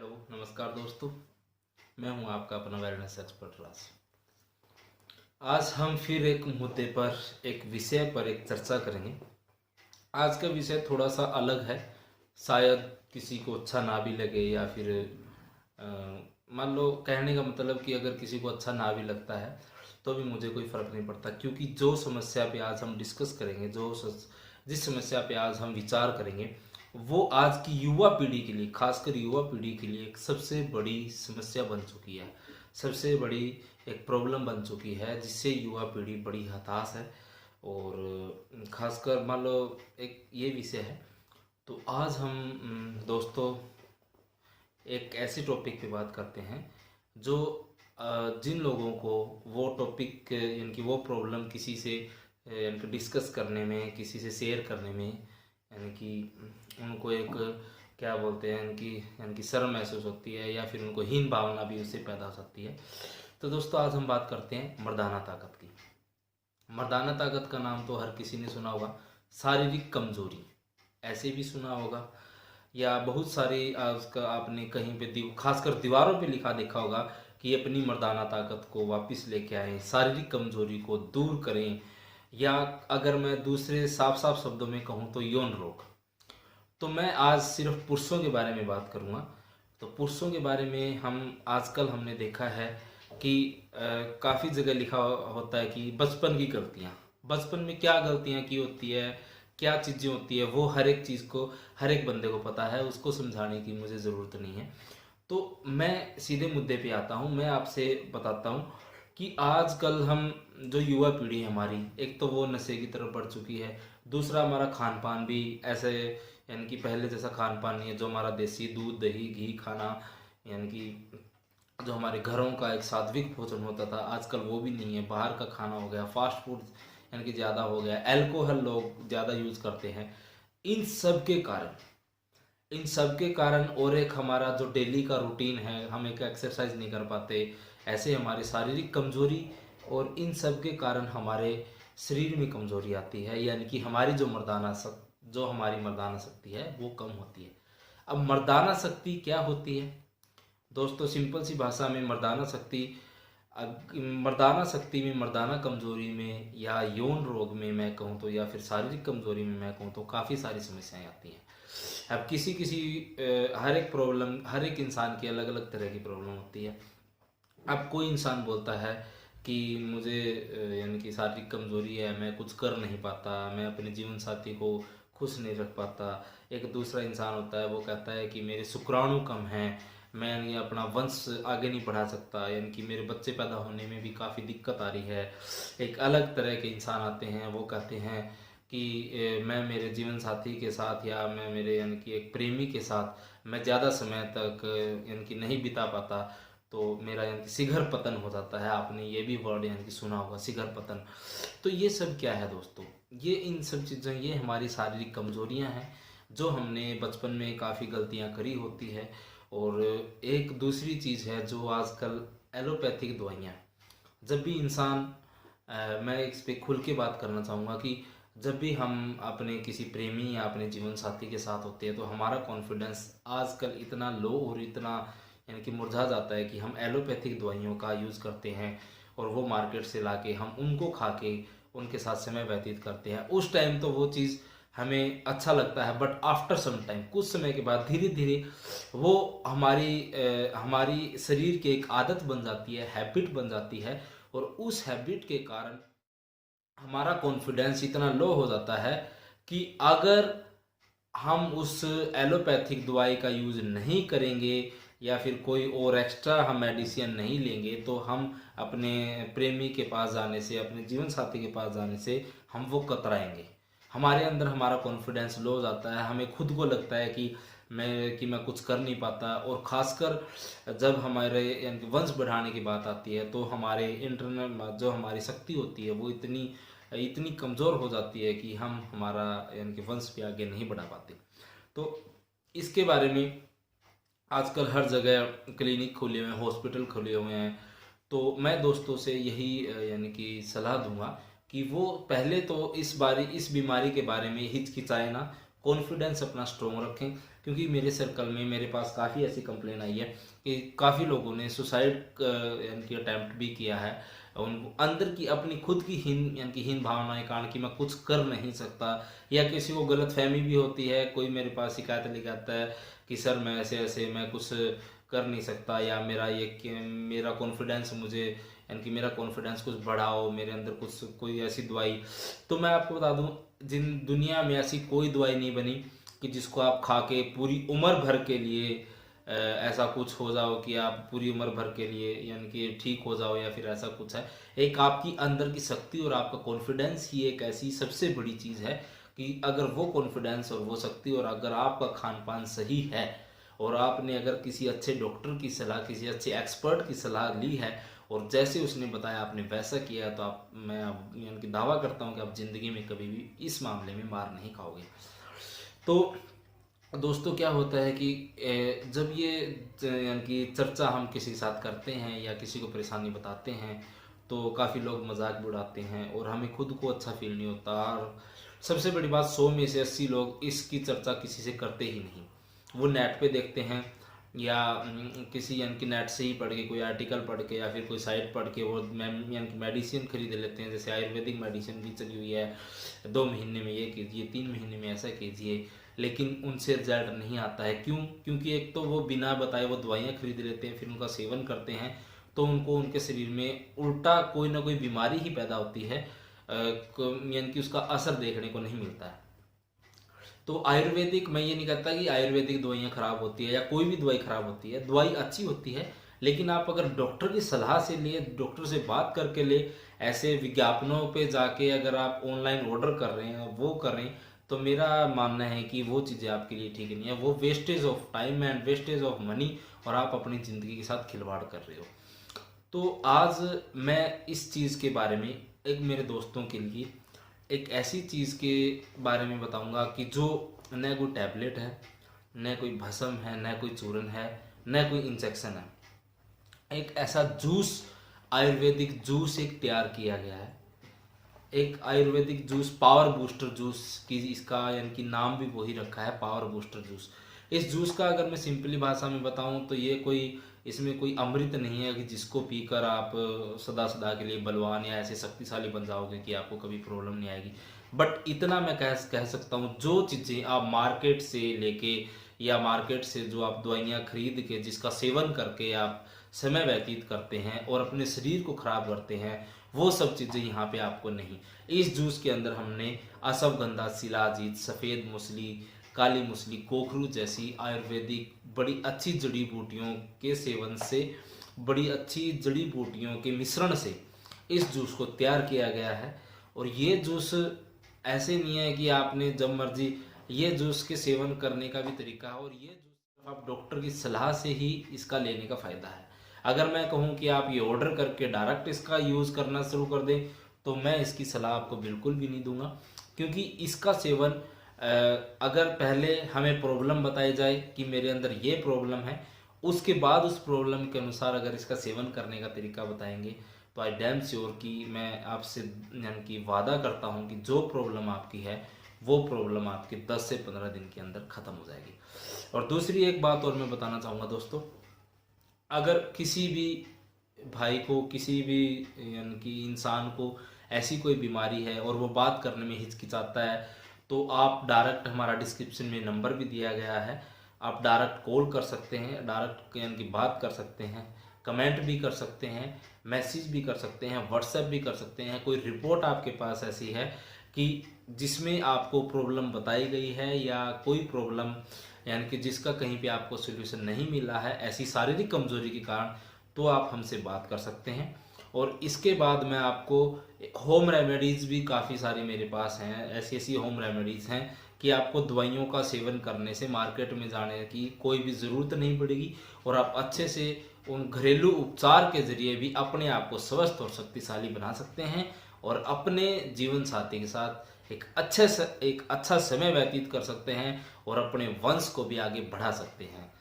Hello नमस्कार दोस्तों। मैं हूं आपका अपना वेलनेस एक्सपर्ट राज। आज हम फिर एक मुद्दे पर, एक विषय पर एक चर्चा करेंगे। आज का विषय थोड़ा सा अलग है। शायद किसी को अच्छा ना भी लगे या फिर अ, मान लो, कहने का मतलब कि अगर किसी को अच्छा ना भी लगता है तो भी मुझे कोई फ़र्क नहीं पड़ता, क्योंकि जो समस्या पे आज हम डिस्कस करेंगे, जिस समस्या पे आज हम विचार करेंगे, वो आज की युवा पीढ़ी के लिए, खासकर युवा पीढ़ी के लिए एक सबसे बड़ी समस्या बन चुकी है, सबसे बड़ी एक प्रॉब्लम बन चुकी है, जिससे युवा पीढ़ी बड़ी हताश है। और खासकर मान लो एक ये विषय है। तो आज हम दोस्तों एक ऐसे टॉपिक पे बात करते हैं जो जिन लोगों को वो टॉपिक यानी कि वो प्रॉब्लम किसी से यानी कि डिस्कस करने में, किसी से शेयर करने में, यानी कि उनको एक क्या बोलते हैं कि यानी कि शर्म महसूस होती है या फिर उनको हीन भावना भी उससे पैदा हो सकती है। तो दोस्तों आज हम बात करते हैं मर्दाना ताकत की। मर्दाना ताकत का नाम तो हर किसी ने सुना होगा। शारीरिक कमजोरी ऐसे भी सुना होगा, या बहुत सारी आज का आपने कहीं पे खासकर दीवारों पे लिखा देखा होगा कि अपनी मर्दाना ताकत को वापस लेके आएं, शारीरिक कमजोरी को दूर करें, या अगर मैं दूसरे साफ साफ शब्दों में कहूँ तो यौन रोग। तो मैं आज सिर्फ पुरुषों के बारे में बात करूँगा। तो पुरुषों के बारे में हम आजकल हमने देखा है कि काफ़ी जगह लिखा होता है कि बचपन की गलतियाँ, बचपन में क्या गलतियाँ की होती है, क्या चीज़ें होती है, वो हर एक चीज़ को हर एक बंदे को पता है, उसको समझाने की मुझे ज़रूरत नहीं है। तो मैं सीधे मुद्दे पे आता हूँ। मैं आपसे बताता हूँ कि आजकल हम जो युवा पीढ़ी है हमारी, एक तो वो नशे की तरफ बढ़ चुकी है, दूसरा हमारा खान पान भी ऐसे यानी कि पहले जैसा खान पान नहीं है। जो हमारा देसी दूध दही घी खाना, यानी कि जो हमारे घरों का एक सात्विक भोजन होता था, आजकल वो भी नहीं है। बाहर का खाना हो गया, फास्ट फूड यानी कि ज़्यादा हो गया, अल्कोहल लोग ज़्यादा यूज़ करते हैं। इन सब के कारण इन सब के कारण और एक हमारा जो डेली का रूटीन है, हम एक एक्सरसाइज नहीं कर पाते, ऐसे हमारी शारीरिक कमजोरी, और इन सब के कारण हमारे शरीर में कमजोरी आती है, यानी कि हमारी जो हमारी मर्दाना शक्ति है वो कम होती है। अब मर्दाना शक्ति क्या होती है दोस्तों? सिंपल सी भाषा में मर्दाना शक्ति में, मर्दाना कमजोरी में, या यौन रोग में मैं कहूँ तो, या फिर शारीरिक कमजोरी में मैं कहूँ तो काफ़ी सारी समस्याएं आती हैं। अब किसी किसी हर एक प्रॉब्लम, हर एक इंसान की अलग अलग तरह की प्रॉब्लम होती है। अब कोई इंसान बोलता है कि मुझे यानी कि शारीरिक कमजोरी है, मैं कुछ कर नहीं पाता, मैं अपने जीवन साथी को खुश नहीं रख पाता। एक दूसरा इंसान होता है, वो कहता है कि मेरे शुक्राणु कम हैं, मैं ये अपना वंश आगे नहीं बढ़ा सकता, यानी कि मेरे बच्चे पैदा होने में भी काफ़ी दिक्कत आ रही है। एक अलग तरह के इंसान आते हैं, वो कहते हैं कि मैं मेरे जीवन साथी के साथ, या मैं मेरे यानी कि एक प्रेमी के साथ मैं ज़्यादा समय तक यानी कि नहीं बिता पाता, तो मेरा यानी कि शीघ्र पतन हो जाता है। आपने ये भी वर्ड यानी कि सुना होगा, शीघ्र पतन। तो ये सब क्या है दोस्तों? ये इन सब चीज़ें, ये हमारी शारीरिक कमजोरियां हैं जो हमने बचपन में काफ़ी गलतियां करी होती है। और एक दूसरी चीज़ है जो आजकल एलोपैथिक दवाइयाँ, जब भी इंसान मैं इस पे खुल के बात करना चाहूँगा कि जब भी हम अपने किसी प्रेमी या अपने जीवन साथी के साथ होते हैं तो हमारा कॉन्फिडेंस आजकल इतना लो और इतना यानी कि मुरझा जाता है कि हम एलोपैथिक दवाइयों का यूज़ करते हैं, और वो मार्केट से लाके हम उनको खा के उनके साथ समय व्यतीत करते हैं। उस टाइम तो वो चीज़ हमें अच्छा लगता है, बट आफ्टर सम टाइम, कुछ समय के बाद धीरे धीरे वो हमारी शरीर की एक आदत बन जाती है, हैबिट बन जाती है, और उस हैबिट के कारण हमारा कॉन्फिडेंस इतना लो हो जाता है कि अगर हम उस एलोपैथिक दवाई का यूज़ नहीं करेंगे या फिर कोई और एक्स्ट्रा हम मेडिसिन नहीं लेंगे, तो हम अपने प्रेमी के पास जाने से, अपने जीवन साथी के पास जाने से हम वो कतराएंगे। हमारे अंदर हमारा कॉन्फिडेंस लो हो जाता है, हमें खुद को लगता है कि मैं कुछ कर नहीं पाता। और ख़ासकर जब हमारे यानी कि वंश बढ़ाने की बात आती है तो हमारे इंटरनल जो हमारी शक्ति होती है वो इतनी इतनी कमज़ोर हो जाती है कि हम हमारा यानी कि वंश भी आगे नहीं बढ़ा पाते। तो इसके बारे में आजकल हर जगह क्लिनिक खुले हुए हैं, हॉस्पिटल खुले हुए हैं। तो मैं दोस्तों से यही यानी कि सलाह दूंगा कि वो पहले तो इस बीमारी के बारे में हिचकिचाए ना, कॉन्फिडेंस अपना स्ट्रॉन्ग रखें, क्योंकि मेरे सर्कल में मेरे पास काफ़ी ऐसी कंप्लेन आई है कि काफ़ी लोगों ने सुसाइड यानी कि अटैम्प्ट भी किया है। उनको अंदर की अपनी खुद की यानी कि हीन भावनाएं कारण कि मैं कुछ कर नहीं सकता, या किसी को गलत फहमी भी होती है। कोई मेरे पास शिकायत लेके आता है कि सर मैं ऐसे ऐसे मैं कुछ कर नहीं सकता, या मेरा कॉन्फिडेंस मुझे यानी कि मेरा कॉन्फिडेंस कुछ बढ़ाओ, मेरे अंदर कुछ कोई ऐसी दवाई। तो मैं आपको बता दूं, दुनिया में ऐसी कोई दवाई नहीं बनी कि जिसको आप खा के पूरी उम्र भर के लिए ऐसा कुछ हो जाओ कि आप पूरी उम्र भर के लिए यानी कि ठीक हो जाओ, या फिर ऐसा कुछ है। एक आपकी अंदर की शक्ति और आपका कॉन्फिडेंस ही एक ऐसी सबसे बड़ी चीज़ है कि अगर वो कॉन्फिडेंस और वो शक्ति, और अगर आपका खान पान सही है, और आपने अगर किसी अच्छे डॉक्टर की सलाह, किसी अच्छे एक्सपर्ट की सलाह ली है, और जैसे उसने बताया आपने वैसा किया है, तो मैं यानी कि दावा करता हूँ कि आप ज़िंदगी में कभी भी इस मामले में मार नहीं खाओगे। तो दोस्तों क्या होता है कि जब ये यानी कि चर्चा हम किसी के साथ करते हैं या किसी को परेशानी बताते हैं, तो काफ़ी लोग मजाक भी उड़ाते हैं और हमें खुद को अच्छा फील नहीं होता। और सबसे बड़ी बात, 100 में से 80 लोग इसकी चर्चा किसी से करते ही नहीं। वो नेट पे देखते हैं, या किसी यानी कि नेट से ही पढ़ के, कोई आर्टिकल पढ़ के या फिर कोई साइट पढ़ के वो यानी कि मेडिसिन खरीद लेते हैं। जैसे आयुर्वेदिक मेडिसिन भी चली हुई है, 2 महीने में ये कीजिए, 3 महीने में ऐसा कीजिए, लेकिन उनसे रिजल्ट नहीं आता है। क्यों? क्योंकि एक तो वो बिना बताए वो दवाइयाँ खरीद लेते हैं, फिर उनका सेवन करते हैं, तो उनको उनके शरीर में उल्टा कोई ना कोई बीमारी ही पैदा होती है, यानी कि उसका असर देखने को नहीं मिलता है। तो आयुर्वेदिक, मैं ये नहीं कहता कि आयुर्वेदिक दवाइयाँ खराब होती है या कोई भी दवाई खराब होती है, दवाई अच्छी होती है, लेकिन आप अगर डॉक्टर की सलाह से ले, डॉक्टर से बात करके ले, ऐसे विज्ञापनों पे जाके अगर आप ऑनलाइन ऑर्डर कर रहे हैं, वो कर रहे हैं, तो मेरा मानना है कि वो चीज़ें आपके लिए ठीक नहीं है। वो wastage of time and wastage of money, और आप अपनी ज़िंदगी के साथ खिलवाड़ कर रहे हो। तो आज मैं इस चीज़ के बारे में एक मेरे दोस्तों के लिए एक ऐसी चीज़ के बारे में बताऊंगा कि जो न कोई टैबलेट है, न कोई भस्म है, न कोई चूरन है, न कोई इंजेक्शन है। एक ऐसा जूस, आयुर्वेदिक जूस एक तैयार किया गया है। एक Ayurvedic juice, power booster juice की इसका यानी कि नाम भी वही रखा है, पावर बूस्टर जूस। इस जूस का अगर मैं सिंपली भाषा में बताऊं तो ये कोई, इसमें कोई अमृत नहीं है कि जिसको पीकर आप सदा सदा के लिए बलवान या ऐसे शक्तिशाली बन जाओगे कि आपको कभी प्रॉब्लम नहीं आएगी। बट इतना मैं कह सकता हूँ, जो चीज़ें आप मार्केट से लेके, या मार्केट से जो आप दवाइयाँ खरीद के जिसका सेवन करके आप समय व्यतीत करते हैं और अपने शरीर को खराब करते हैं, वो सब चीज़ें यहाँ पे आपको नहीं। इस जूस के अंदर हमने अश्वगंधा, शिलाजीत, सफ़ेद मूसली, काली मूसली, कोकरू जैसी आयुर्वेदिक बड़ी अच्छी जड़ी बूटियों के सेवन से, बड़ी अच्छी जड़ी बूटियों के मिश्रण से इस जूस को तैयार किया गया है। और ये जूस ऐसे नहीं है कि आपने जब मर्जी, ये जूस के सेवन करने का भी तरीका है, और ये जूस आप डॉक्टर की सलाह से ही इसका लेने का फ़ायदा है। अगर मैं कहूँ कि आप ये ऑर्डर करके डायरेक्ट इसका यूज़ करना शुरू कर दें, तो मैं इसकी सलाह आपको बिल्कुल भी नहीं दूंगा, क्योंकि इसका सेवन अगर पहले हमें प्रॉब्लम बताई जाए कि मेरे अंदर ये प्रॉब्लम है, उसके बाद उस प्रॉब्लम के अनुसार अगर इसका सेवन करने का तरीका बताएंगे, तो आई डैम श्योर कि मैं आपसे यानी कि वादा करता हूँ कि जो प्रॉब्लम आपकी है वो प्रॉब्लम आपके 10 से 15 दिन के अंदर ख़त्म हो जाएगी। और दूसरी एक बात और मैं बताना चाहूँगा दोस्तों, अगर किसी भी भाई को, किसी भी यानी कि इंसान को ऐसी कोई बीमारी है और वो बात करने में हिचकिचाता है, तो आप डायरेक्ट, हमारा डिस्क्रिप्शन में नंबर भी दिया गया है, आप डायरेक्ट कॉल कर सकते हैं, डायरेक्ट यानी कि बात कर सकते हैं, कमेंट भी कर सकते हैं, मैसेज भी कर सकते हैं, व्हाट्सएप भी कर सकते हैं। कोई रिपोर्ट आपके पास ऐसी है कि जिसमें आपको प्रॉब्लम बताई गई है, या कोई प्रॉब्लम यानी कि जिसका कहीं पे आपको सोल्यूशन नहीं मिला है, ऐसी शारीरिक कमजोरी के कारण, तो आप हमसे बात कर सकते हैं। और इसके बाद मैं आपको होम रेमेडीज़ भी काफ़ी सारी मेरे पास हैं, ऐसी ऐसी होम रेमेडीज़ हैं कि आपको दवाइयों का सेवन करने से, मार्केट में जाने की कोई भी ज़रूरत नहीं पड़ेगी, और आप अच्छे से उन घरेलू उपचार के ज़रिए भी अपने आप को स्वस्थ और शक्तिशाली बना सकते हैं, और अपने जीवन साथी के साथ एक अच्छा समय व्यतीत कर सकते हैं, और अपने वंश को भी आगे बढ़ा सकते हैं।